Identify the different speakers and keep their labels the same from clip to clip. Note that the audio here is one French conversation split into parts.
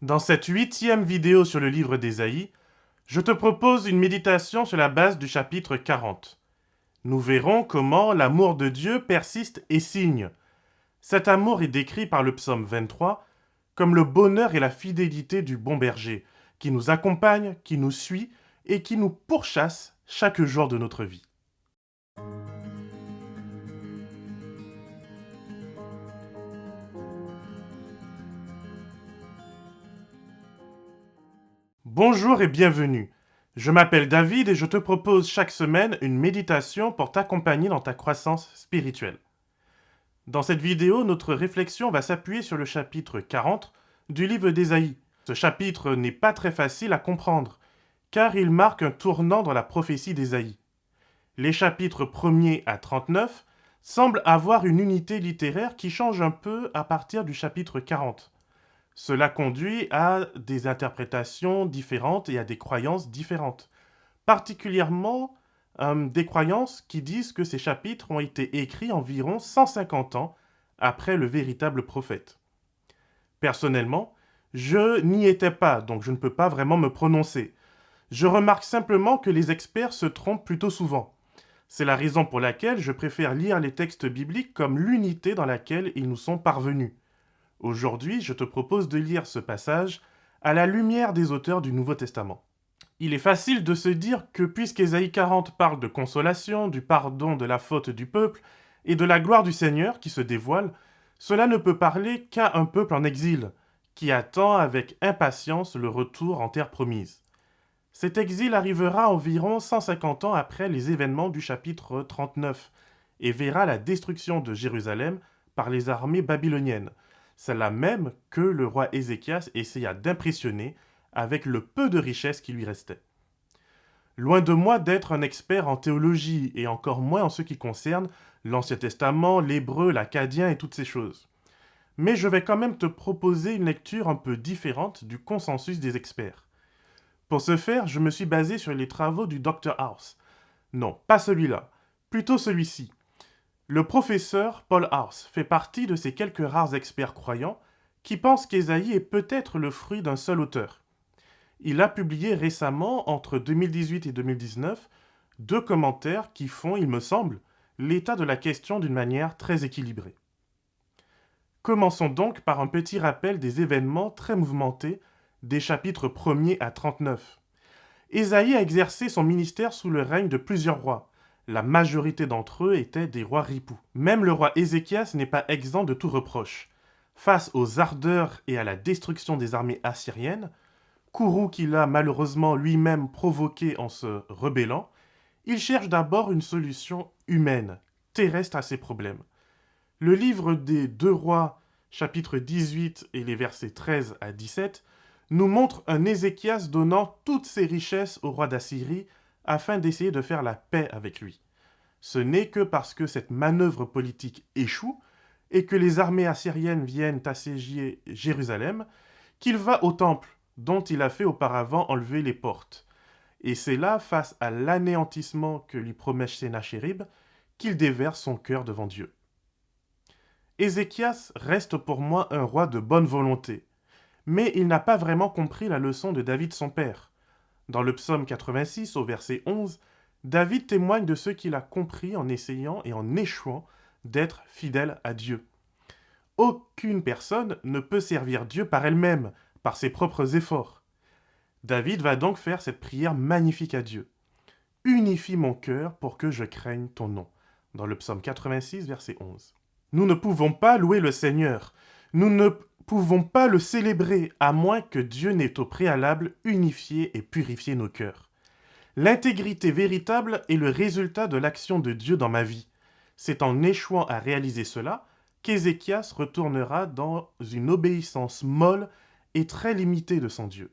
Speaker 1: Dans cette 8e vidéo sur le livre d'Ésaïe, je te propose une méditation sur la base du chapitre 40. Nous verrons comment l'amour de Dieu persiste et signe. Cet amour est décrit par le psaume 23 comme le bonheur et la fidélité du bon berger, qui nous accompagne, qui nous suit et qui nous pourchasse chaque jour de notre vie. Bonjour et bienvenue. Je m'appelle David et je te propose chaque semaine une méditation pour t'accompagner dans ta croissance spirituelle. Dans cette vidéo, notre réflexion va s'appuyer sur le chapitre 40 du livre d'Ésaïe. Ce chapitre n'est pas très facile à comprendre, car il marque un tournant dans la prophétie d'Ésaïe. Les chapitres 1er à 39 semblent avoir une unité littéraire qui change un peu à partir du chapitre 40. Cela conduit à des interprétations différentes et à des croyances différentes. Particulièrement des croyances qui disent que ces chapitres ont été écrits environ 150 ans après le véritable prophète. Personnellement, je n'y étais pas, donc je ne peux pas vraiment me prononcer. Je remarque simplement que les experts se trompent plutôt souvent. C'est la raison pour laquelle je préfère lire les textes bibliques comme l'unité dans laquelle ils nous sont parvenus. Aujourd'hui, je te propose de lire ce passage à la lumière des auteurs du Nouveau Testament. Il est facile de se dire que puisqu'Ésaïe 40 parle de consolation, du pardon de la faute du peuple et de la gloire du Seigneur qui se dévoile, cela ne peut parler qu'à un peuple en exil, qui attend avec impatience le retour en terre promise. Cet exil arrivera environ 150 ans après les événements du chapitre 39 et verra la destruction de Jérusalem par les armées babyloniennes, celle-là même que le roi Ézéchias essaya d'impressionner avec le peu de richesse qui lui restait. Loin de moi d'être un expert en théologie et encore moins en ce qui concerne l'Ancien Testament, l'hébreu, l'acadien et toutes ces choses. Mais je vais quand même te proposer une lecture un peu différente du consensus des experts. Pour ce faire, je me suis basé sur les travaux du Dr House. Non, pas celui-là, plutôt celui-ci. Le professeur Paul House fait partie de ces quelques rares experts croyants qui pensent qu'Ésaïe est peut-être le fruit d'un seul auteur. Il a publié récemment, entre 2018 et 2019, 2 commentaires qui font, il me semble, l'état de la question d'une manière très équilibrée. Commençons donc par un petit rappel des événements très mouvementés des chapitres 1er à 39. Ésaïe a exercé son ministère sous le règne de plusieurs rois. La majorité d'entre eux étaient des rois ripoux. Même le roi Ézéchias n'est pas exempt de tout reproche. Face aux ardeurs et à la destruction des armées assyriennes, courroux qu'il a malheureusement lui-même provoqué en se rebellant, il cherche d'abord une solution humaine, terrestre à ses problèmes. Le livre des 2 rois, chapitre 18 et les versets 13 à 17, nous montre un Ézéchias donnant toutes ses richesses au roi d'Assyrie afin d'essayer de faire la paix avec lui. Ce n'est que parce que cette manœuvre politique échoue et que les armées assyriennes viennent assiéger Jérusalem qu'il va au temple dont il a fait auparavant enlever les portes. Et c'est là, face à l'anéantissement que lui promet Sénachérib, qu'il déverse son cœur devant Dieu. Ézéchias reste pour moi un roi de bonne volonté, mais il n'a pas vraiment compris la leçon de David son père. Dans le psaume 86, au verset 11, David témoigne de ce qu'il a compris en essayant et en échouant d'être fidèle à Dieu. Aucune personne ne peut servir Dieu par elle-même, par ses propres efforts. David va donc faire cette prière magnifique à Dieu. Unifie mon cœur pour que je craigne ton nom. Dans le psaume 86, verset 11. Nous ne pouvons pas louer le Seigneur. Nous ne pouvons pas le célébrer à moins que Dieu n'ait au préalable unifié et purifié nos cœurs. L'intégrité véritable est le résultat de l'action de Dieu dans ma vie. C'est en échouant à réaliser cela qu'Ézéchias retournera dans une obéissance molle et très limitée de son Dieu.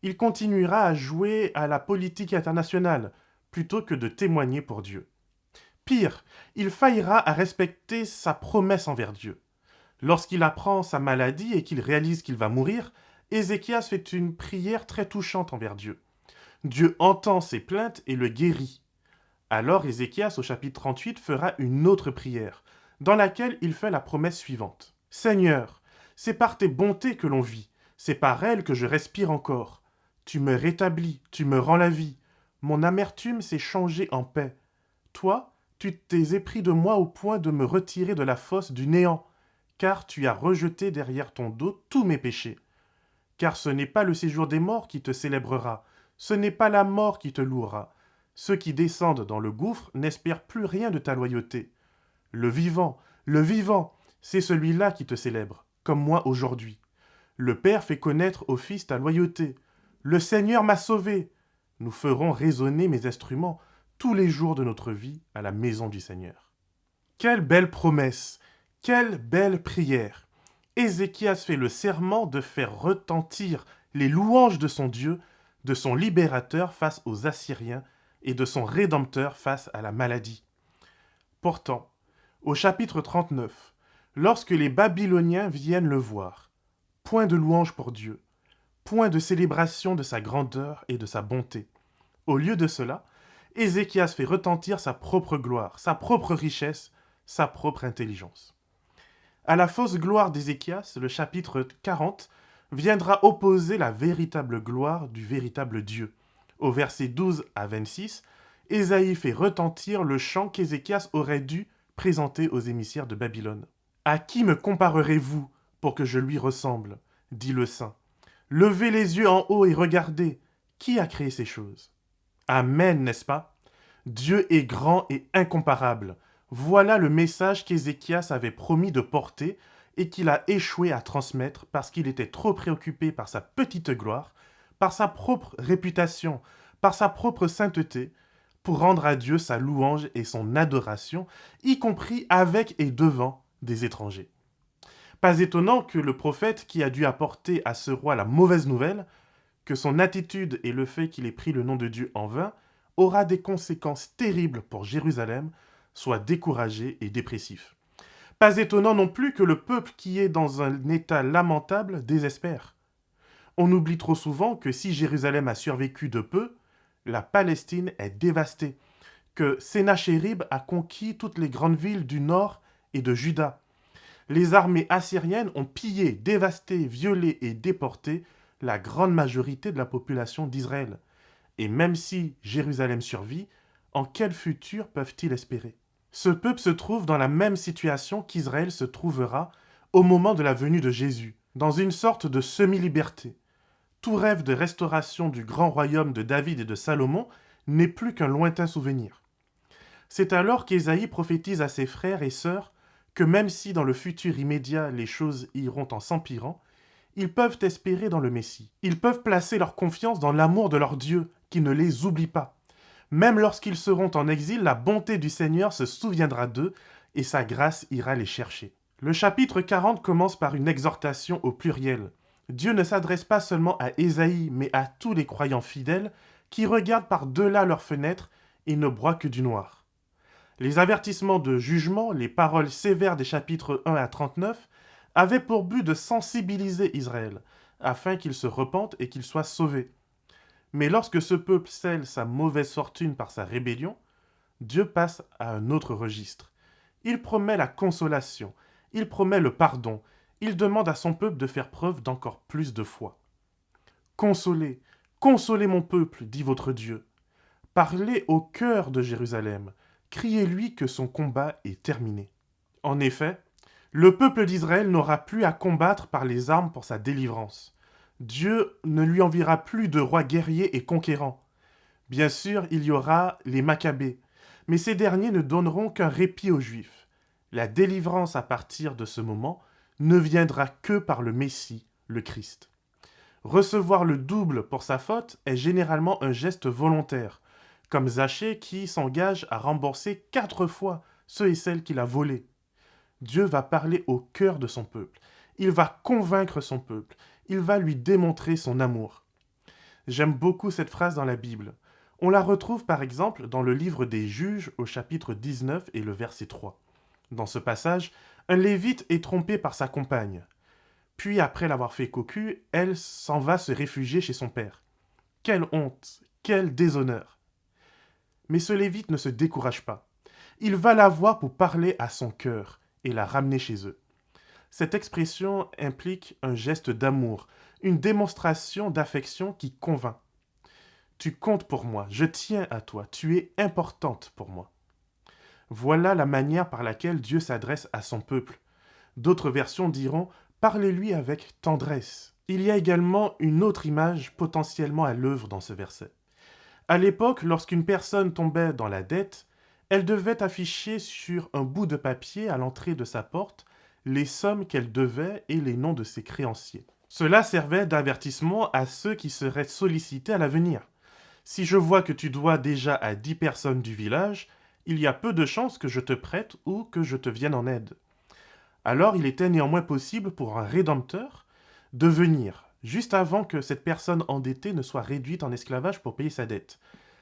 Speaker 1: Il continuera à jouer à la politique internationale plutôt que de témoigner pour Dieu. Pire, il faillira à respecter sa promesse envers Dieu. Lorsqu'il apprend sa maladie et qu'il réalise qu'il va mourir, Ézéchias fait une prière très touchante envers Dieu. Dieu entend ses plaintes et le guérit. Alors Ézéchias, au chapitre 38, fera une autre prière, dans laquelle il fait la promesse suivante. Seigneur, c'est par tes bontés que l'on vit, C'est par elle que je respire encore. Tu me rétablis, tu me rends la vie. Mon amertume s'est changée en paix. Toi, tu t'es épris de moi au point de me retirer de la fosse du néant, car tu as rejeté derrière ton dos tous mes péchés. Car ce n'est pas le séjour des morts qui te célébrera, ce n'est pas la mort qui te louera. Ceux qui descendent dans le gouffre n'espèrent plus rien de ta loyauté. Le vivant, c'est celui-là qui te célèbre, comme moi aujourd'hui. Le Père fait connaître au Fils ta loyauté. Le Seigneur m'a sauvé. Nous ferons résonner mes instruments tous les jours de notre vie à la maison du Seigneur. Quelle belle promesse, quelle belle prière. Ézéchias fait le serment de faire retentir les louanges de son Dieu, de son libérateur face aux Assyriens et de son rédempteur face à la maladie. Pourtant, au chapitre 39, lorsque les Babyloniens viennent le voir, point de louange pour Dieu, point de célébration de sa grandeur et de sa bonté. Au lieu de cela, Ézéchias fait retentir sa propre gloire, sa propre richesse, sa propre intelligence. À la fausse gloire d'Ézéchias, le chapitre 40 viendra opposer la véritable gloire du véritable Dieu. Au verset 12 à 26, Ésaïe fait retentir le chant qu'Ézéchias aurait dû présenter aux émissaires de Babylone. « À qui me comparerez-vous pour que je lui ressemble ?» dit le saint. « Levez les yeux en haut et regardez, qui a créé ces choses ?» Amen, n'est-ce pas? Dieu est grand et incomparable. Voilà le message qu'Ézéchias avait promis de porter et qu'il a échoué à transmettre parce qu'il était trop préoccupé par sa petite gloire, par sa propre réputation, par sa propre sainteté, pour rendre à Dieu sa louange et son adoration, y compris avec et devant des étrangers. Pas étonnant que le prophète qui a dû apporter à ce roi la mauvaise nouvelle, que son attitude et le fait qu'il ait pris le nom de Dieu en vain, aura des conséquences terribles pour Jérusalem, soit découragé et dépressif. Pas étonnant non plus que le peuple qui est dans un état lamentable désespère. On oublie trop souvent que si Jérusalem a survécu de peu, la Palestine est dévastée, que Sennachérib a conquis toutes les grandes villes du nord et de Juda. Les armées assyriennes ont pillé, dévasté, violé et déporté la grande majorité de la population d'Israël. Et même si Jérusalem survit, en quel futur peuvent-ils espérer? Ce peuple se trouve dans la même situation qu'Israël se trouvera au moment de la venue de Jésus, dans une sorte de semi-liberté. Tout rêve de restauration du grand royaume de David et de Salomon n'est plus qu'un lointain souvenir. C'est alors qu'Ésaïe prophétise à ses frères et sœurs que même si dans le futur immédiat les choses iront en s'empirant, ils peuvent espérer dans le Messie. Ils peuvent placer leur confiance dans l'amour de leur Dieu, qui ne les oublie pas. Même lorsqu'ils seront en exil, la bonté du Seigneur se souviendra d'eux et sa grâce ira les chercher. Le chapitre 40 commence par une exhortation au pluriel. Dieu ne s'adresse pas seulement à Ésaïe, mais à tous les croyants fidèles qui regardent par-delà leurs fenêtres et ne broient que du noir. Les avertissements de jugement, les paroles sévères des chapitres 1 à 39 avaient pour but de sensibiliser Israël, afin qu'il se repente et qu'il soit sauvé. Mais lorsque ce peuple scelle sa mauvaise fortune par sa rébellion, Dieu passe à un autre registre. Il promet la consolation, il promet le pardon, il demande à son peuple de faire preuve d'encore plus de foi. Consolez, consolez mon peuple, dit votre Dieu. Parlez au cœur de Jérusalem, criez-lui que son combat est terminé. En effet, le peuple d'Israël n'aura plus à combattre par les armes pour sa délivrance. Dieu ne lui enviera plus de rois guerriers et conquérants. Bien sûr, il y aura les Maccabées, mais ces derniers ne donneront qu'un répit aux Juifs. La délivrance à partir de ce moment ne viendra que par le Messie, le Christ. Recevoir le double pour sa faute est généralement un geste volontaire, comme Zachée qui s'engage à rembourser 4 fois ceux et celles qu'il a volés. Dieu va parler au cœur de son peuple. Il va convaincre son peuple. Il va lui démontrer son amour. J'aime beaucoup cette phrase dans la Bible. On la retrouve par exemple dans le livre des Juges au chapitre 19 et le verset 3. Dans ce passage, un Lévite est trompé par sa compagne. Puis après l'avoir fait cocu, elle s'en va se réfugier chez son père. Quelle honte, quel déshonneur. Mais ce Lévite ne se décourage pas. Il va la voir pour parler à son cœur et la ramener chez eux. Cette expression implique un geste d'amour, une démonstration d'affection qui convainc. Tu comptes pour moi, je tiens à toi, tu es importante pour moi. Voilà la manière par laquelle Dieu s'adresse à son peuple. D'autres versions diront « Parlez-lui avec tendresse ». Il y a également une autre image potentiellement à l'œuvre dans ce verset. À l'époque, lorsqu'une personne tombait dans la dette, elle devait afficher sur un bout de papier à l'entrée de sa porte les sommes qu'elle devait et les noms de ses créanciers. Cela servait d'avertissement à ceux qui seraient sollicités à l'avenir. Si je vois que tu dois déjà à 10 personnes du village, il y a peu de chances que je te prête ou que je te vienne en aide. Alors il était néanmoins possible pour un rédempteur de venir, juste avant que cette personne endettée ne soit réduite en esclavage pour payer sa dette.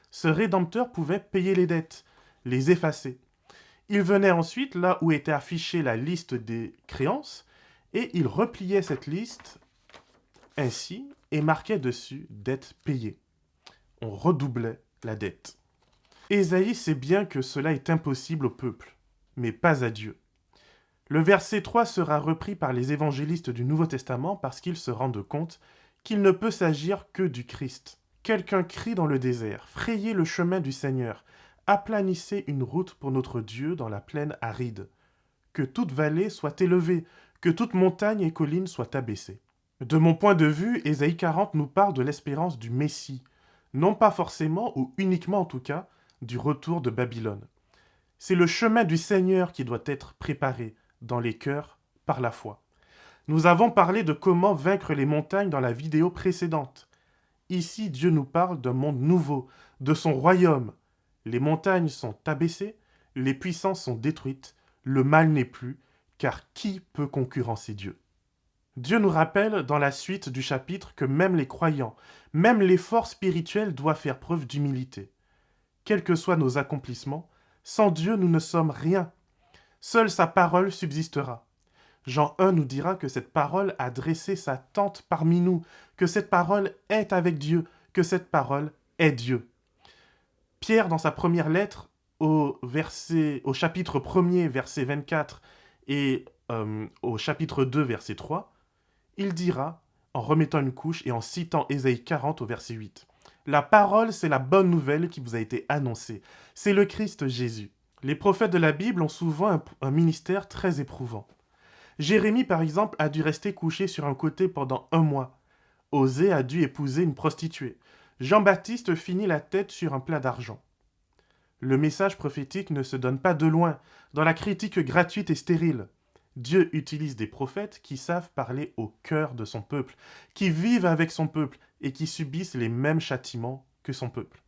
Speaker 1: Ce rédempteur pouvait payer les dettes, les effacer. Il venait ensuite là où était affichée la liste des créances, et il repliait cette liste ainsi et marquait dessus « dette payée ». On redoublait la dette. Ésaïe sait bien que cela est impossible au peuple, mais pas à Dieu. Le verset 3 sera repris par les évangélistes du Nouveau Testament parce qu'ils se rendent compte qu'il ne peut s'agir que du Christ. Quelqu'un crie dans le désert, « Frayez le chemin du Seigneur, aplanissez une route pour notre Dieu dans la plaine aride. Que toute vallée soit élevée, que toute montagne et colline soient abaissées. » De mon point de vue, Ésaïe 40 nous parle de l'espérance du Messie, non pas forcément ou uniquement en tout cas, du retour de Babylone. C'est le chemin du Seigneur qui doit être préparé dans les cœurs par la foi. Nous avons parlé de comment vaincre les montagnes dans la vidéo précédente. Ici, Dieu nous parle d'un monde nouveau, de son royaume. Les montagnes sont abaissées, les puissances sont détruites, le mal n'est plus, car qui peut concurrencer Dieu? Dieu nous rappelle dans la suite du chapitre que même les croyants, même les forts spirituels doivent faire preuve d'humilité. Quels que soient nos accomplissements, sans Dieu nous ne sommes rien. Seule sa parole subsistera. Jean 1 nous dira que cette parole a dressé sa tente parmi nous, que cette parole est avec Dieu, que cette parole est Dieu. Pierre, dans sa première lettre, au chapitre 1er, verset 24, et au chapitre 2, verset 3, il dira, en remettant une couche et en citant Ésaïe 40 au verset 8, « La parole, c'est la bonne nouvelle qui vous a été annoncée. C'est le Christ Jésus. » Les prophètes de la Bible ont souvent un ministère très éprouvant. Jérémie, par exemple, a dû rester couché sur un côté pendant 1 mois. Osée a dû épouser une prostituée. Jean-Baptiste finit la tête sur un plat d'argent. Le message prophétique ne se donne pas de loin, dans la critique gratuite et stérile. Dieu utilise des prophètes qui savent parler au cœur de son peuple, qui vivent avec son peuple et qui subissent les mêmes châtiments que son peuple.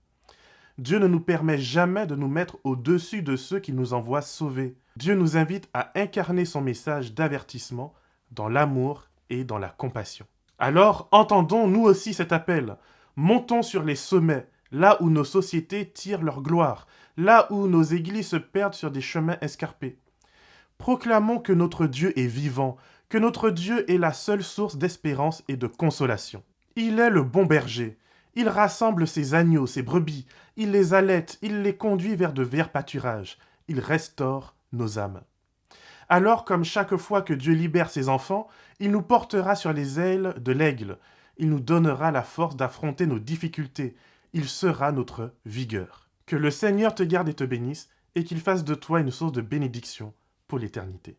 Speaker 1: Dieu ne nous permet jamais de nous mettre au-dessus de ceux qui nous envoient sauver. Dieu nous invite à incarner son message d'avertissement dans l'amour et dans la compassion. Alors, entendons nous aussi cet appel. Montons sur les sommets, là où nos sociétés tirent leur gloire, là où nos églises se perdent sur des chemins escarpés. Proclamons que notre Dieu est vivant, que notre Dieu est la seule source d'espérance et de consolation. Il est le bon berger. Il rassemble ses agneaux, ses brebis, il les allaite, il les conduit vers de verts pâturages, il restaure nos âmes. Alors, comme chaque fois que Dieu libère ses enfants, il nous portera sur les ailes de l'aigle, il nous donnera la force d'affronter nos difficultés, il sera notre vigueur. Que le Seigneur te garde et te bénisse, et qu'il fasse de toi une source de bénédiction pour l'éternité.